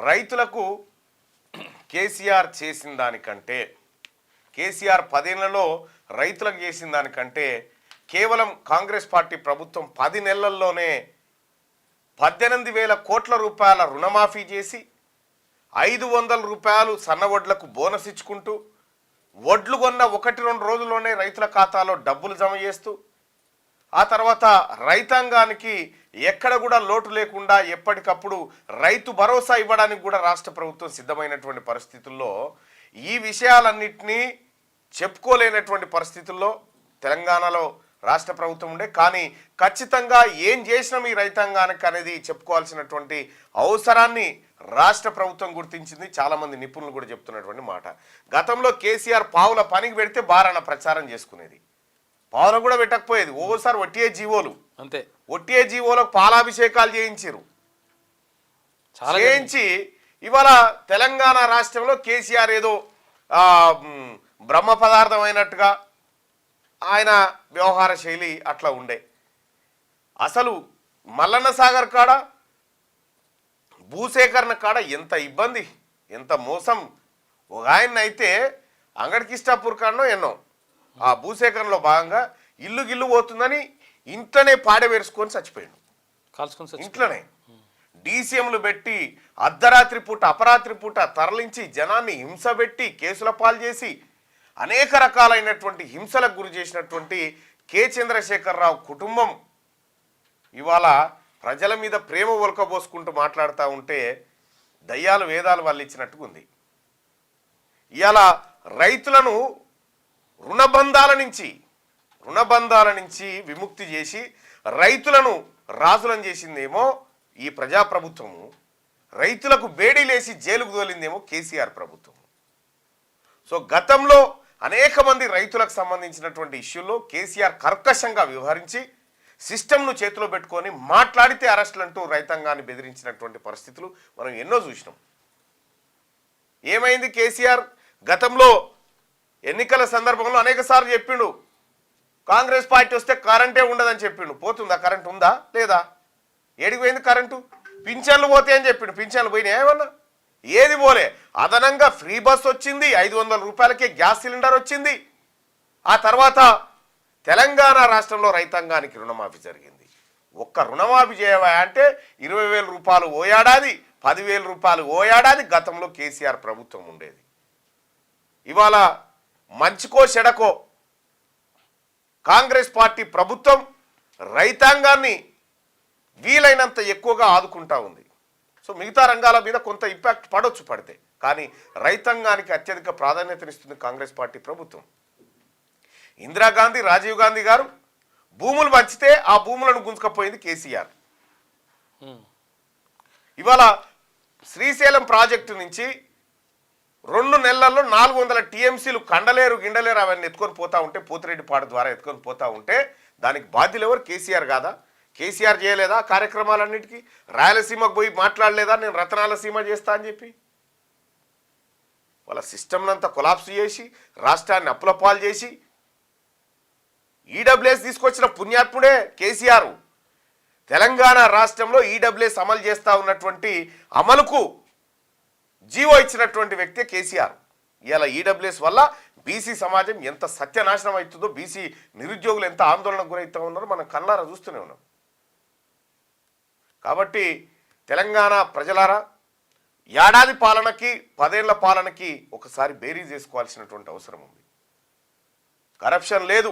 రైతులకు కేసీఆర్ చేసిన దానికంటే కేసీఆర్ 10 ఏళ్లలో రైతులకు చేసిన దానికంటే కేవలం కాంగ్రెస్ పార్టీ ప్రభుత్వం 10 నెలల్లోనే 18,000 కోట్ల రూపాయల రుణమాఫీ చేసి 500 రూపాయలు సన్నవడ్లకు బోనస్ ఇచ్చుకుంటూ వడ్లు కొన్న 1-2 రోజుల్లోనే రైతుల ఖాతాలో డబ్బులు జమ చేస్తూ ఆ తర్వాత రైతాంగానికి ఎక్కడ కూడా లోటు లేకుండా ఎప్పటికప్పుడు రైతు భరోసా ఇవ్వడానికి కూడా రాష్ట్ర ప్రభుత్వం సిద్ధమైనటువంటి పరిస్థితుల్లో ఈ విషయాలన్నింటినీ చెప్పుకోలేనటువంటి పరిస్థితుల్లో తెలంగాణలో రాష్ట్ర ప్రభుత్వం ఉండే. కానీ ఖచ్చితంగా ఏం చేసినాం ఈ రైతాంగానికి అనేది చెప్పుకోవాల్సినటువంటి అవసరాన్ని రాష్ట్ర ప్రభుత్వం గుర్తించింది. చాలామంది నిపుణులు కూడా చెప్తున్నటువంటి మాట. గతంలో కేసీఆర్ పావుల పనికి పెడితే బారణ ప్రచారం చేసుకునేది, పావులు కూడా పెట్టకపోయేది. ఓసారి ఒట్టిఏ జీవోలు అంతే, ఒట్టిఏ జీవోలకు పాలాభిషేకాలు చేయించి ఇవాళ తెలంగాణ రాష్ట్రంలో కేసీఆర్ ఏదో బ్రహ్మ పదార్థం అయినట్టుగా ఆయన వ్యవహార శైలి అట్లా ఉండే. అసలు మల్లన్న సాగర్ కాడ భూసేకరణ కాడ ఎంత ఇబ్బంది, ఎంత మోసం. ఒక ఆయన అయితే అంగడికిష్టాపూర్ కాడనో ఎన్నో ఆ భూసేకరణలో భాగంగా ఇల్లు పోతుందని ఇంట్లోనే పాడవేసుకొని చచ్చిపోయాడు. ఇంట్లోనే డీసీఎంలు పెట్టి అర్ధరాత్రి పూట అపరాత్రి పూట తరలించి జనాన్ని హింస పెట్టి కేసుల పాలు చేసి అనేక రకాలైనటువంటి హింసలకు గురి చేసినటువంటి కె చంద్రశేఖరరావు కుటుంబం ఇవాళ ప్రజల మీద ప్రేమ ఒలకబోసుకుంటూ మాట్లాడుతూ ఉంటే దయ్యాలు వేదాలు వల్లించినట్టుగా ఉంది. ఇవాళ రైతులను రుణబంధాల నుంచి విముక్తి చేసి రైతులను రాజులను చేసిందేమో ఈ ప్రజాప్రభుత్వము, రైతులకు బేడీలేసి జైలుకు తోలిందేమో కేసీఆర్ ప్రభుత్వం. సో గతంలో అనేక మంది రైతులకు సంబంధించినటువంటి ఇష్యూల్లో కేసీఆర్ కర్కశంగా వ్యవహరించి సిస్టమ్ను చేతిలో పెట్టుకొని మాట్లాడితే అరెస్టులు అంటూ రైతాంగాన్ని బెదిరించినటువంటి పరిస్థితులు మనం ఎన్నో చూసినాం. ఏమైంది? కేసీఆర్ గతంలో ఎన్నికల సందర్భంలో అనేక సార్లు చెప్పిండు కాంగ్రెస్ పార్టీ వస్తే కరెంటే ఉండదని చెప్పిండు. పోతుందా? కరెంట్ ఉందా లేదా? ఏడికి పోయింది కరెంటు? పింఛన్లు పోతే అని చెప్పిండు. పింఛన్లు పోయినాయి ఏమన్నా? ఏది పోలే. అదనంగా ఫ్రీ బస్ వచ్చింది, 500 రూపాయలకే గ్యాస్ సిలిండర్ వచ్చింది. ఆ తర్వాత తెలంగాణ రాష్ట్రంలో రైతాంగానికి రుణమాఫీ జరిగింది. ఒక్క రుణమాఫీ చేయవా అంటే 20,000 రూపాయలు ఓ ఏడాది, 10,000 రూపాయలు ఓ ఏడాది గతంలో కేసీఆర్ ప్రభుత్వం ఉండేది. ఇవాళ మంచికో చెడకో కాంగ్రెస్ పార్టీ ప్రభుత్వం రైతాంగాన్ని వీలైనంత ఎక్కువగా ఆదుకుంటా ఉంది. సో మిగతా రంగాల మీద కొంత ఇంపాక్ట్ పడితే కానీ రైతాంగానికి అత్యధిక ప్రాధాన్యతనిస్తుంది కాంగ్రెస్ పార్టీ ప్రభుత్వం. ఇందిరాగాంధీ, రాజీవ్ గాంధీ గారు భూములు పంచితే ఆ భూములను గుంజుకపోయింది కేసీఆర్. ఇవాళ శ్రీశైలం ప్రాజెక్టు నుంచి 2 నెలల్లో 400 టీఎంసీలు కండలేరు గిండలేరు అవన్నీ ఎత్తుకొని పోతా ఉంటే, పోతిరెడ్డిపాడు ద్వారా ఎత్తుకొని పోతా ఉంటే దానికి బాధ్యులు ఎవరు? కేసీఆర్ కాదా? కేసీఆర్ చేయలేదా కార్యక్రమాలన్నిటికీ? రాయలసీమకు పోయి మాట్లాడలేదా నేను రతనాల సీమ చేస్తా అని చెప్పి? వాళ్ళ సిస్టమ్నంతా కొలాప్స్ చేసి రాష్ట్రాన్ని అప్పుల పాలు చేసి ఈడబ్ల్యూఎస్ తీసుకొచ్చిన పుణ్యాత్ముడే కేసీఆర్. తెలంగాణ రాష్ట్రంలో ఈడబ్ల్యూఎస్ అమలు చేస్తూ ఉన్నటువంటి అమలుకు జీవో ఇచ్చినటువంటి వ్యక్తే కేసీఆర్. ఇలా ఈడబ్ల్యూఎస్ వల్ల బీసీ సమాజం ఎంత సత్యనాశనం అవుతుందో, బీసీ నిరుద్యోగులు ఎంత ఆందోళనకు గురవుతూ ఉన్నారో మనం కళ్ళారా చూస్తూనే ఉన్నాం. కాబట్టి తెలంగాణ ప్రజలారా, ఏడాది పాలనకి 10 ఏళ్ల పాలనకి ఒకసారి బేరీ చేసుకోవాల్సినటువంటి అవసరం ఉంది. కరప్షన్ లేదు,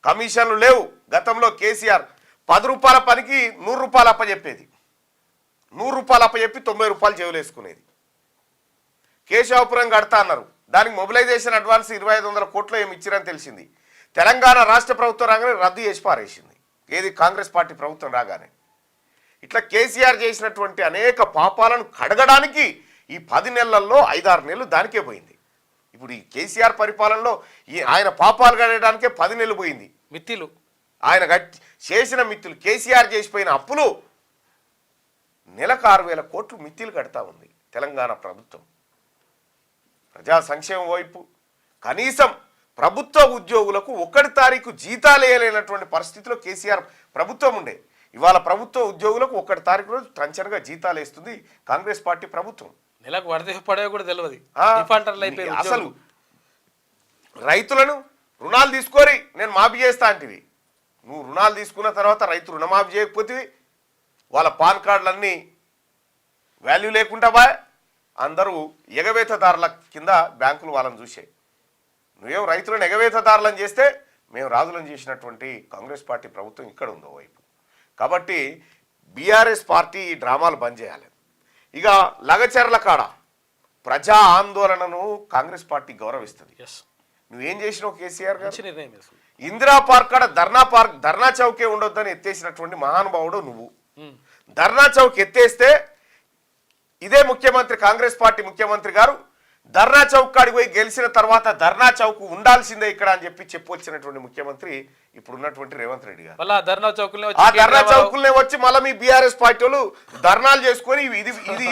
కమిషన్లు లేవు. గతంలో కేసీఆర్ 10 రూపాయల పనికి 100 రూపాయలు అప్పచెప్పేది. 100 రూపాయలు అప్పచెప్పి 90 రూపాయలు జేబులు వేసుకునేది. కేశవపురం కడతా అన్నారు, దానికి మొబిలైజేషన్ అడ్వాన్స్ 2,500 కోట్లు ఏమి ఇచ్చిరని తెలిసింది. తెలంగాణ రాష్ట్ర ప్రభుత్వం రాగానే రద్దు చేసి పారేసింది. ఏది? కాంగ్రెస్ పార్టీ ప్రభుత్వం రాగానే. ఇట్లా కేసీఆర్ చేసినటువంటి అనేక పాపాలను కడగడానికి ఈ 10 నెలల్లో 5-6 నెలలు దానికే పోయింది. ఇప్పుడు ఈ కేసీఆర్ పరిపాలనలో ఆయన పాపాలు కడగడానికే 10 నెలలు పోయింది. మిత్తిలు ఆయన చేసిన మిత్తులు, కేసీఆర్ చేసిపోయిన అప్పులు నెలకు 6,000 కోట్లు మిత్తిలు కడతా ఉంది తెలంగాణ ప్రభుత్వం. ప్రజా సంక్షేమం వైపు కనీసం ప్రభుత్వ ఉద్యోగులకు 1 తారీఖు జీతాలు వేయలేనటువంటి పరిస్థితిలో కేసీఆర్ ప్రభుత్వం ఉండే. ఇవాళ ప్రభుత్వ ఉద్యోగులకు 1 తారీఖు రోజు టంచనగా జీతాలు వేస్తుంది కాంగ్రెస్ పార్టీ ప్రభుత్వం. నెలకు వరద పడవ కూడా తెలియదు. అసలు రైతులను రుణాలు తీసుకొని నేను మాఫీ చేస్తా అంటివి. నువ్వు రుణాలు తీసుకున్న తర్వాత రైతు రుణమాఫీ చేయకపోతే వాళ్ళ పాన్ కార్డులన్నీ వాల్యూ లేకుండా బా అందరూ ఎగవేతదారుల కింద బ్యాంకులు వాళ్ళని చూసాయి. నువ్వేం రైతులను ఎగవేతదారులను చేస్తే మేము రాజులను చేసినటువంటి కాంగ్రెస్ పార్టీ ప్రభుత్వం ఇక్కడ ఉందో వైపు. కాబట్టి బీఆర్ఎస్ పార్టీ ఈ డ్రామాలు బంద్ చేయాలి. ఇక లగచర్ల కాడ ప్రజా ఆందోళనను కాంగ్రెస్ పార్టీ గౌరవిస్తుంది. నువ్వేం చేసినావు కేసీఆర్ గారు? ఇందిరా పార్క్ కాడ ధర్నా చౌకే ఉండొద్దని ఎత్తేసినటువంటి మహానుభావుడు నువ్వు. ధర్నా చౌక్ ఎత్తేస్తే ఇదే ముఖ్యమంత్రి కాంగ్రెస్ పార్టీ ముఖ్యమంత్రి గారు ధర్నా చౌక్ కాడికి పోయి గెలిచిన తర్వాత ధర్నా చౌక్ ఉండాల్సిందే ఇక్కడ అని చెప్పి ముఖ్యమంత్రి ఇప్పుడు ఉన్నటువంటి రేవంత్ రెడ్డి గారు ఆ ధర్నా చౌకుల్నే వచ్చి మళ్ళీ మీ బీఆర్ఎస్ పార్టీ వాళ్ళు ధర్నాలు చేసుకొని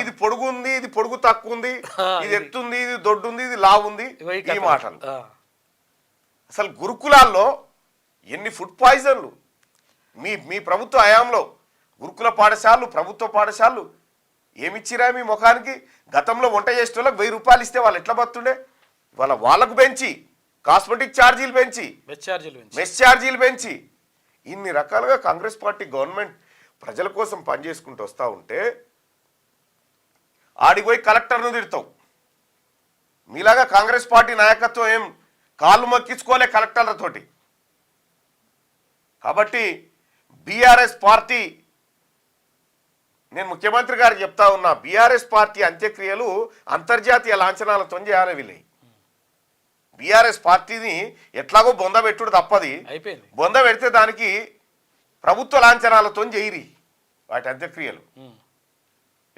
ఇది పొడుగు ఉంది, ఇది పొడుగు తక్కువ ఉంది, ఇది ఎత్తుంది, ఇది దొడ్డుంది, ఇది లావుంది, ఈ మాటలు. అసలు గురుకులాల్లో ఎన్ని ఫుడ్ పాయిజన్లు మీ ప్రభుత్వ హయాంలో గురుకుల పాఠశాలలు ప్రభుత్వ పాఠశాలలు ఏమిచ్చిరా మీ ముఖానికి? గతంలో వంట చేసే వాళ్ళకి 1000 రూపాయలు ఇస్తే వాళ్ళు ఎట్లా బతుండే? వాళ్ళకు పెంచి కాస్మెటిక్ ఛార్జీలు పెంచి మెస్ ఛార్జీలు పెంచి ఇన్ని రకాలుగా కాంగ్రెస్ పార్టీ గవర్నమెంట్ ప్రజల కోసం పనిచేసుకుంటూ వస్తూ ఉంటే ఆడికి పోయి కలెక్టర్ను తిడతావు. మీలాగా కాంగ్రెస్ పార్టీ నాయకత్వం ఏం కాళ్ళు మొక్కించుకోలే కలెక్టర్లతోటి. కాబట్టి బీఆర్ఎస్ పార్టీ నేను ముఖ్యమంత్రి గారు చెప్తా ఉన్నా, బీఆర్ఎస్ పార్టీ అంత్యక్రియలు అంతర్జాతీయ లాంఛనాలతో చేయాలి. వీళ్ళే బీఆర్ఎస్ పార్టీని ఎట్లాగో బొంద పెట్టుడు తప్పది. బొంద పెడితే దానికి ప్రభుత్వ లాంఛనాలతో చేయరి వాటి అంత్యక్రియలు.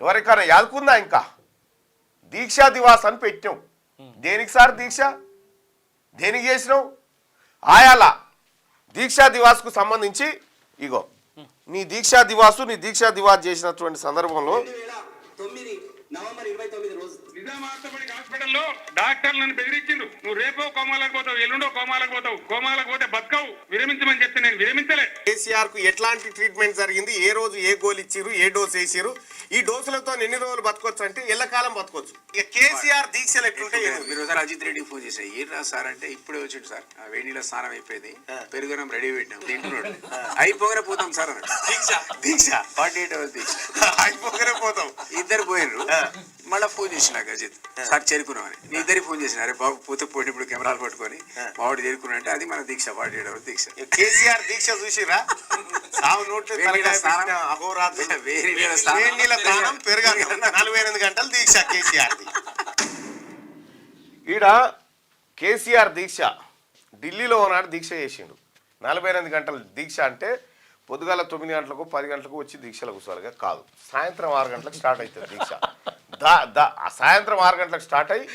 ఎవరికైనా యాదుకుందా? ఇంకా దీక్షా దివాస్ అని పెట్టాం. దేనికి సార్ దీక్ష? దేనికి చేసినావు? ఆయాల దీక్షా దివాస్కు సంబంధించి ఇగో నీ దీక్షా దివాస్ చేసినటువంటి సందర్భంలో నవంబర్ 29 రోజు నిజామాబాద్ హాస్పిటల్లో డాక్టర్లు నన్ను బెదిరించిండ్రు. నువ్వు రేపో కోమాలకు పోతావు, ఎల్లుండో కోమాలకు పోతావు, కోమాలకు పోతే బతకవు, విరమించమని చెప్తే నేను విరమించలే. కేసీఆర్ కు ఎట్లాంటి ట్రీట్మెంట్ జరిగింది, ఏ రోజు ఏ గోలు ఇచ్చిరు, ఏ డోస్ వేసిరు, ఈ డోసులతో ఎన్ని రోజులు బతకొచ్చు అంటే ఎల్లకాలం బతకొచ్చు. ఇక కేసీఆర్ దీక్షలు ఎట్లుంటే మీరు ఒకసారి అజిత్ రెడ్డికి ఫోన్ చేశారు. ఏం రా సార్ అంటే ఇప్పుడే వచ్చిండు సార్, వేడిలో స్నానం అయిపోయింది, పెరుగునం రెడీ పెట్టినాం, తింటున్నాడు, అయిపోగానే పోతాం సార్ అన్నాడు. దీక్ష 48 hours దీక్ష అయిపోగానే పోతాం. ఇద్దరు పోయినరు. మళ్ళీ ఫోన్ చేసిన అజిత్ సార్ చేరుకున్నామని. నీ ఇద్దరికి ఫోన్ చేసిన, అరే బాబు పోతే పోటీ ఇప్పుడు కెమెరాలు పట్టుకొని మావాడు చేరుకున్నా అంటే అది మన దీక్ష 48 hours దీక్ష. కేసీఆర్ దీక్ష చూసిరా? పెరగాలి 48 గంటలు దీక్ష కేసీఆర్. ఈడ కేసీఆర్ దీక్ష ఢిల్లీలో ఉన్నాడు దీక్ష చేసిండు. 48 గంటల దీక్ష అంటే పొద్దుగాల 9 గంటలకు 10 గంటలకు వచ్చి దీక్షలు కూర్చోవాలిగా కాదు, సాయంత్రం 6 గంటలకు స్టార్ట్ అవుతుంది దీక్ష. సాయంత్రం 6 గంటలకు స్టార్ట్ అయ్యి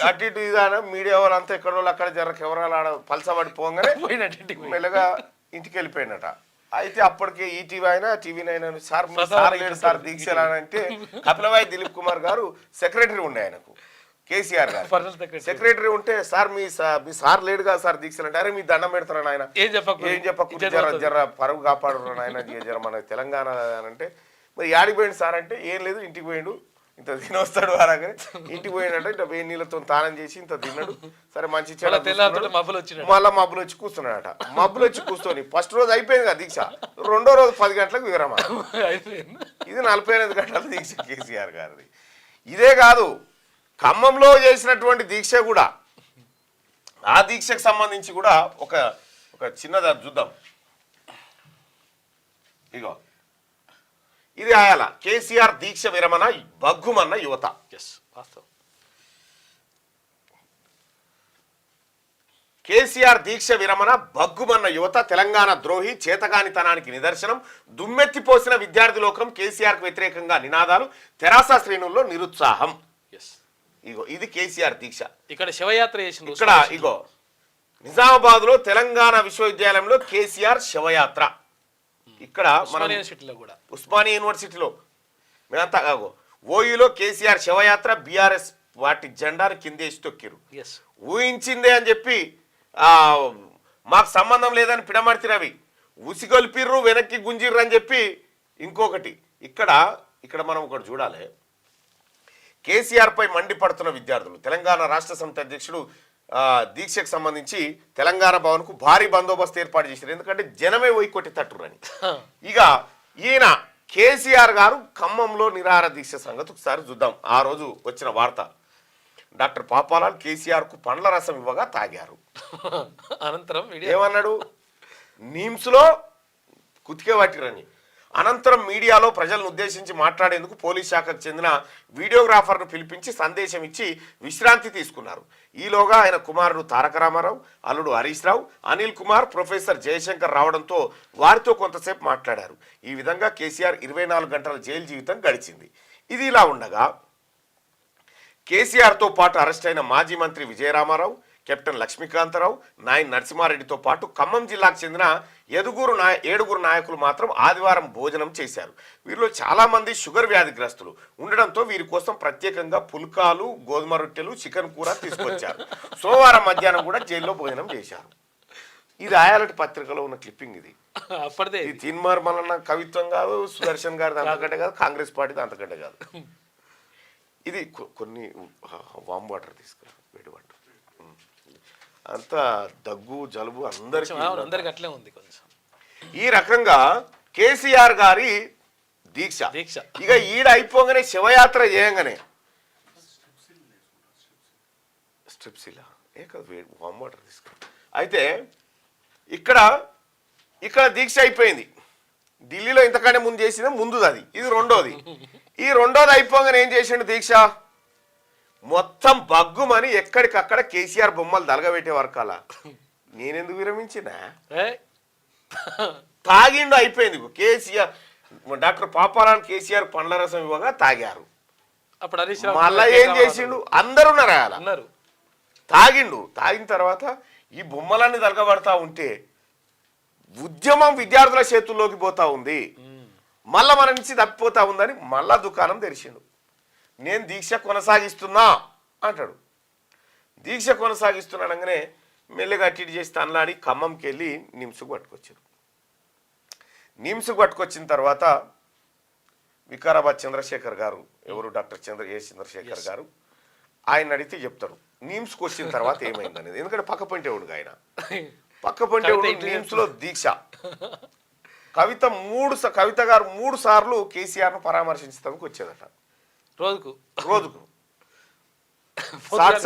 అటు ఇటు ఇదాన మీడియా వాళ్ళంతా ఎక్కడ వాళ్ళు అక్కడ జర కెమెరాలు ఆడ పలసబడి పోగానే మెల్లగా ఇంటికి వెళ్ళిపోయినట. అయితే అప్పటికే ఈటీవీ అయినా టీవీ9 సార్ లేడు సార్ దీక్షలు అని అంటే కపిలవాయి దిలీప్ కుమార్ గారు సెక్రటరీ ఉండే ఆయనకు, కేసీఆర్ గారు సెక్రటరీ ఉంటే సార్ మీ సార్ లేడు కదా సార్ దీక్షలు అంటే, అరే మీ దండం పెడతారని ఆయన ఏం చెప్పకు జర పరువు కాపాడు ఆయన జర మన తెలంగాణ అంటే, మరి యాడికి పోయిండు సార్ అంటే ఏం లేదు ఇంటికి పోయిండు, ఇంత తినొస్తాడు అలాగే ఇంటికి పోయినట్టు ఇంత వేడి నీళ్ళతో తానం చేసి ఇంత తిన్నాడు, సరే మంచి మళ్ళీ మబ్బులు వచ్చి కూర్చున్నాడట. మబ్బులు వచ్చి కూర్చొని ఫస్ట్ రోజు అయిపోయింది కదా దీక్ష, రెండో రోజు 10 గంటలకు విరమ. ఇది 48 గంటల దీక్ష కేసీఆర్ గారిది. ఇదే కాదు, ఖమ్మంలో చేసినటువంటి దీక్ష కూడా, ఆ దీక్షకు సంబంధించి కూడా ఒక చిన్నది చూద్దాం. ఇగో ఇది ఆయాల కేసీఆర్ దీక్ష విరమణ బగ్గుమన్న యువత. కేసీఆర్ దీక్ష విరమణ బగ్గుమన్న యువత, తెలంగాణ ద్రోహి చేతగానితనానికి నిదర్శనం, దుమ్మెత్తిపోసిన విద్యార్థి లోకం, కేసీఆర్ కు వ్యతిరేకంగా నినాదాలు, తెరాస శ్రేణుల్లో నిరుత్సాహం. ఇగో ఇది కేసీఆర్ దీక్ష. ఇక్కడ శివయాత్ర చేసింది. ఇక్కడ ఇగో నిజామాబాద్ లో తెలంగాణ విశ్వవిద్యాలయంలో కేసీఆర్ శివయాత్ర. ఇక్కడ మన ఉస్మానియా యూనివర్సిటీలో మేమంతా ఓయూలో కేసీఆర్ శివయాత్ర, బీఆర్ఎస్ వాటి జెండాను కిందేసి తొక్కిరు. ఊహించిందే అని చెప్పి మాకు సంబంధం లేదని పిడమర్తి రవి ఉసిగొల్పిర్రు వెనక్కి గుంజిర్రు అని చెప్పి ఇంకొకటి ఇక్కడ మనం ఒకటి చూడాలి. కేసీఆర్ పై మండిపడుతున్న విద్యార్థులు. తెలంగాణ రాష్ట్ర సమితి అధ్యక్షుడు దీక్షకు సంబంధించి తెలంగాణ భవన్కు భారీ బందోబస్తు ఏర్పాటు చేశారు. ఎందుకంటే జనమే పోయి కొట్టి తట్టురని. ఇక ఈయన కేసీఆర్ గారు ఖమ్మంలో నిరాహార దీక్ష సంగతి ఒకసారి చూద్దాం. ఆ రోజు వచ్చిన వార్త. డాక్టర్ పాపాలాల్ కేసీఆర్ కు పండ్ల రసం ఇవ్వగా తాగారు. అనంతరం ఏమన్నాడు? నిమ్స్లో కుతికే పట్టిరని. అనంతరం మీడియాలో ప్రజలను ఉద్దేశించి మాట్లాడేందుకు పోలీస్ శాఖకు చెందిన వీడియోగ్రాఫర్ను పిలిపించి సందేశం ఇచ్చి విశ్రాంతి తీసుకున్నారు. ఈలోగా ఆయన కుమారుడు తారక రామారావు, అల్లుడు హరీష్ రావు, అనిల్ కుమార్, ప్రొఫెసర్ జయశంకర్ రావడంతో వారితో కొంతసేపు మాట్లాడారు. ఈ విధంగా కేసీఆర్ 24 గంటల జైలు జీవితం గడిచింది. ఇది ఇలా ఉండగా కేసీఆర్తో పాటు అరెస్ట్ అయిన మాజీ మంత్రి విజయరామారావు, కెప్టెన్ లక్ష్మీకాంతరావు, నాయన్ నరసింహారెడ్డితో పాటు ఖమ్మం జిల్లాకు చెందిన 7 నాయకులు మాత్రం ఆదివారం భోజనం చేశారు. వీరిలో చాలా మంది షుగర్ వ్యాధిగ్రస్తులు ఉండడంతో వీరి కోసం ప్రత్యేకంగా పుల్కాలు, గోధుమ రొట్టెలు, చికెన్ కూర తీసుకొచ్చారు. సోమవారం మధ్యాహ్నం కూడా జైల్లో భోజనం చేశారు. ఇది ఆయాలటి పత్రికలో ఉన్న క్లిప్పింగ్. ఇది అప్పటిదే ఇది తీన్మార్ మల్లన్న కవిత్వం కాదు, సుదర్శన్ గారిది అంతకంటే కాదు, కాంగ్రెస్ పార్టీది అంతకంటే కాదు. ఇది కొన్ని వామ్ వాటర్ తీసుకురా, వేడి వాటర్. అంతా దగ్గు జలుబు అందరికి అట్లే ఉంది కొంచెం. ఈ రకంగా కేసీఆర్ గారి దీక్ష. ఇక ఈడ అయిపోగానే శివయాత్ర చేయంగానే స్ట్రిప్సిలా వామ్ వాటర్ తీసుకురా. అయితే ఇక్కడ దీక్ష అయిపోయింది. ఢిల్లీలో ఇంతకంటే ముందు చేసింది ముందుది అది. ఇది రెండోది. ఈ రెండోది అయిపోగానే ఏం చేసిండు దీక్ష? మొత్తం బగ్గుమని ఎక్కడికక్కడ కేసీఆర్ బొమ్మలు దలగబెట్టే వరకాల. నేనెందుకు విరమించినా? తాగిండు, అయిపోయింది. కేసీఆర్ డాక్టర్ పాపారాన్ కేసీఆర్ పండ్ల రసం ఇవ్వగా తాగారు. మళ్ళా ఏం చేసిండు? అందరూ అన్నారు. తాగిండు. తాగిన తర్వాత ఈ బొమ్మలన్నీ దలగబడతా ఉంటే ఉద్యమం విద్యార్థుల చేతుల్లోకి పోతా ఉంది, మళ్ళా మన నుంచి తప్పిపోతా ఉందని మళ్ళా దుకాణం తెరిచిండు. నేను దీక్ష కొనసాగిస్తున్నా అంటాడు. దీక్ష కొనసాగిస్తున్నాడగానే మెల్లగా అటు చేసి తనలాడి ఖమ్మంకి వెళ్ళి నిమ్స్కు పట్టుకొచ్చారు. నిమ్స్కు పట్టుకొచ్చిన తర్వాత వికారాబాద్ చంద్రశేఖర్ గారు, ఎవరు డాక్టర్ చంద్రశేఖర్ గారు, ఆయన అడిగితే చెప్తారు నిమ్స్కి వచ్చిన తర్వాత ఏమైంది అనేది. ఎందుకంటే పక్క పంటేవుడుగా ఆయన పక్క పంటేవుడు. నిమ్స్లో దీక్ష. కవిత గారు 3 సార్లు కేసీఆర్ను పరామర్శించడానికి వచ్చేదట. రోజుకు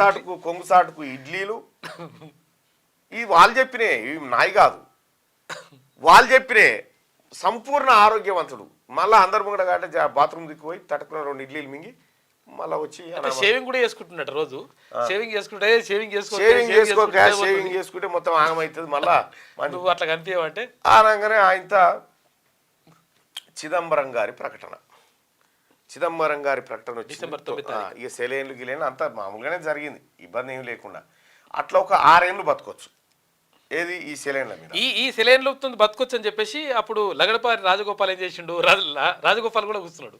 సాటుకు కొంగు సాటుకు ఇడ్లీలు. ఈ వాళ్ళు చెప్పినే, ఇవి నాయి కాదు, వాళ్ళు చెప్పినే. సంపూర్ణ ఆరోగ్యవంతుడు. మళ్ళీ అందరు ముంగడ కాబట్టి బాత్రూమ్ దిక్కుపోయి తట్టుకున్న 2 ఇడ్లీలు మింగి మళ్ళీ వచ్చి షేవింగ్ కూడా చేసుకుంటున్నట్టు. రోజు షేవింగ్ చేసుకుంటే మొత్తం ఆగమవుతుంది. మళ్ళా నువ్వు అట్లా కనిపించవంటే అనగానే ఆయనతో చిదంబరం గారి ప్రకటన వచ్చింది. ఇక సెలైన్లు గిలైన్లు అంతా మామూలుగానే జరిగింది, ఇబ్బంది ఏమి లేకుండా. అట్లా ఒక 6 ఏళ్ళు బతకొచ్చు. ఏది ఈ సెలైన్ల మీద, ఈ సెలైన్లు బతకొచ్చు అని చెప్పేసి అప్పుడు లగడపారి రాజగోపాల్ ఏం చేసిండు? రాజగోపాల్ కూడా కూర్చున్నాడు.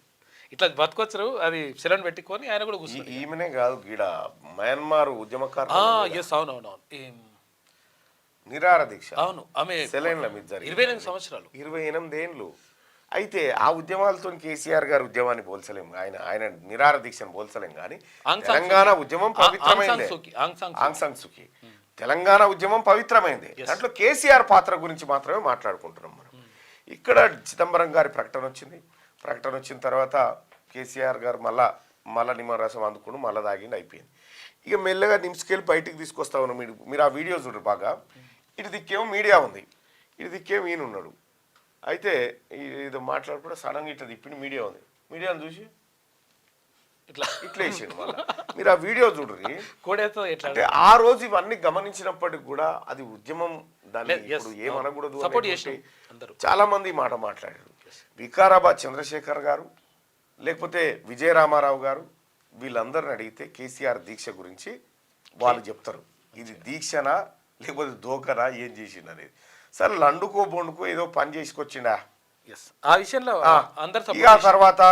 ఇట్లా బతకొచ్చు, అది సెలైన్ పెట్టుకొని ఆయన కూడా కూర్చున్నాడు. ఈమెనే కాదు, గీడ మయన్మార్ ఉద్యమకారు నిరాహార దీక్ష. అవును, ఆమె సెలైన్ల మీద 28 సంవత్సరాలు, 28 ఏళ్ళు. అయితే ఆ ఉద్యమాలతో కేసీఆర్ గారు ఉద్యమాన్ని పోల్చలేము, ఆయన నిరాహార దీక్షను పోల్చలేం. కానీ తెలంగాణ ఉద్యమం పవిత్రమైంది. ఆంగ్ సాన్ సూకీ తెలంగాణ ఉద్యమం పవిత్రమైంది. దాంట్లో కేసీఆర్ పాత్ర గురించి మాత్రమే మాట్లాడుకుంటున్నాం మనం. ఇక్కడ చిదంబరం గారి ప్రకటన వచ్చిన తర్వాత కేసీఆర్ గారు మళ్ళా నిమ్మరసం అందుకుని మళ్ళీ తాగిండి, అయిపోయింది. ఇక మెల్లగా నిమ్స్కెళ్ళి బయటికి తీసుకొస్తా ఉన్నాం. మీరు ఆ వీడియో చూడరు బాగా. ఇటు దిక్కేమో మీడియా ఉంది, ఇటు దిక్కేమో ఈయన ఉన్నాడు. అయితే ఇది మాట్లాడుకుంటే సడన్గా ఇట్లా తిప్పిన మీడియా ఉంది. మీడియాను చూసి ఇట్లా వేసాడు. మళ్ళీ మీరు ఆ వీడియో చూడరు. అంటే ఆ రోజు ఇవన్నీ గమనించినప్పటికి కూడా అది ఉద్యమం, దాన్ని ఇప్పుడు ఏమనకూడదు. చాలా మంది మాట మాట్లాడారు. వికారాబాద్ చంద్రశేఖర్ గారు, లేకపోతే విజయరామారావు గారు, వీళ్ళందరిని అడిగితే కేసీఆర్ దీక్ష గురించి వాళ్ళు చెప్తారు. ఇది దీక్షనా లేకపోతే దోకనా, ఏం చేసిండు అనేది. సరే లండుకో బొండుకో ఏదో పని చేసుకొచ్చిండా ఆ విషయంలో ఇక తర్వాత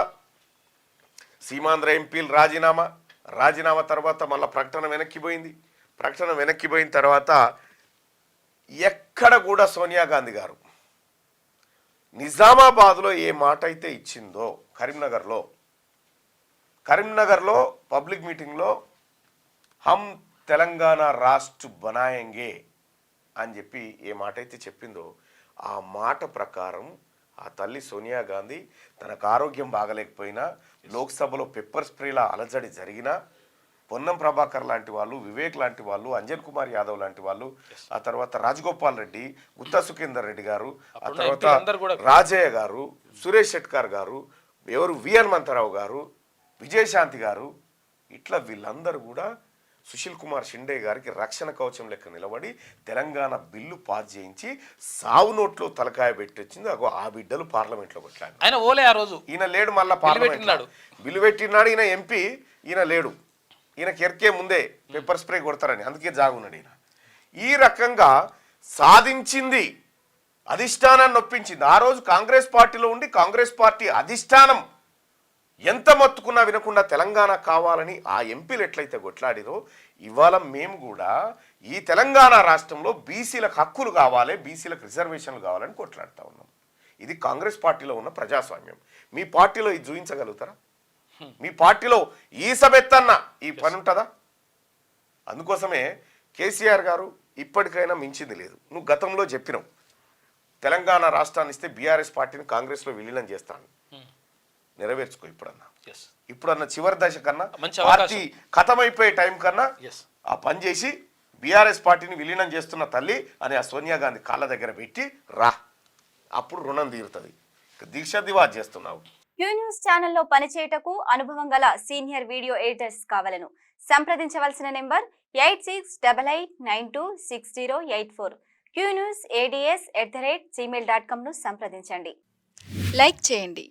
సీమాంధ్ర ఎంపీలు రాజీనామా తర్వాత మళ్ళీ ప్రకటన వెనక్కిపోయిన తర్వాత ఎక్కడ కూడా సోనియా గాంధీ గారు నిజామాబాద్లో ఏ మాట అయితే ఇచ్చిందో కరీంనగర్లో పబ్లిక్ మీటింగ్లో హమ్ తెలంగాణ రాష్ట్ర బనాయంగే అని చెప్పి ఏ మాట అయితే చెప్పిందో ఆ మాట ప్రకారం ఆ తల్లి సోనియా గాంధీ తనకు ఆరోగ్యం బాగలేకపోయినా లోక్సభలో పెప్పర్ స్ప్రేల అలజడి జరిగినా పొన్నం ప్రభాకర్ లాంటి వాళ్ళు, వివేక్ లాంటి వాళ్ళు, అంజన్ కుమార్ యాదవ్ లాంటి వాళ్ళు, ఆ తర్వాత రాజగోపాల్ రెడ్డి, గుత్తా సుఖేందర్ రెడ్డి గారు, ఆ తర్వాత రాజయ్య గారు, సురేష్ షెట్కార్ గారు, ఎవరు వి హనుమంతరావు గారు, విజయశాంతి గారు, ఇట్లా వీళ్ళందరూ కూడా సుశీల్ కుమార్ షిండే గారికి రక్షణ కవచం లెక్క నిలబడి తెలంగాణ బిల్లు పాస్ చేయించి సావు నోట్లో తలకాయ పెట్టొచ్చింది. అగో ఆ బిడ్డలు పార్లమెంట్లో కొట్లాడు. ఆయన ఓలే ఆ రోజు ఈయన లేడు, మళ్ళా పార్లమెంట్ బిల్లు పెట్టినాడు. ఈయన ఎంపీ, ఈయన లేడు. ఈయన కెరికే ముందే పెప్పర్ స్ప్రే కొడతారని, అందుకే జాగున్నాడు ఈయన. ఈ రకంగా సాధించింది, అధిష్టానాన్ని నొప్పించింది. ఆ రోజు కాంగ్రెస్ పార్టీలో ఉండి కాంగ్రెస్ పార్టీ అధిష్టానం ఎంత మొత్తుకున్నా వినకుండా తెలంగాణ కావాలని ఆ ఎంపీలు ఎట్లయితే కొట్లాడిరో, ఇవాళ మేము కూడా ఈ తెలంగాణ రాష్ట్రంలో బీసీలకు హక్కులు కావాలి, బీసీలకు రిజర్వేషన్లు కావాలని కొట్లాడుతూ ఉన్నాం. ఇది కాంగ్రెస్ పార్టీలో ఉన్న ప్రజాస్వామ్యం. మీ పార్టీలో ఇది చూపించగలుగుతారా? మీ పార్టీలో ఈ సభెత్తన్న ఈ పని ఉంటుందా? అందుకోసమే కేసీఆర్ గారు ఇప్పటికైనా మించింది లేదు. నువ్వు గతంలో చెప్పినావు తెలంగాణ రాష్ట్రాన్ని ఇస్తే బీఆర్ఎస్ పార్టీని కాంగ్రెస్లో విలీనం చేస్తాను. నెరవేర్చుకో ఇప్పుడన్నా చివరి దశ కన్నా, పార్టీ ఖతమైపోయే టైం కన్నా ఆ పని చేసి బీఆర్ఎస్ పార్టీని విలీనం చేస్తున్న తల్లి అని ఆ సోనియా గాంధీ కాళ్ళ దగ్గర పెట్టి రా, అప్పుడు రుణం తీరుతుంది. దీక్ష దివా చేస్తున్నావు. క్యూ న్యూస్ ఛానల్లో పనిచేయటకు అనుభవం గల సీనియర్ వీడియో ఎడిటర్స్ కావాలను సంప్రదించవలసిన నెంబర్ 8688926084. qnewsads@gmail.com ను సంప్రదించండి. లైక్ చేయండి.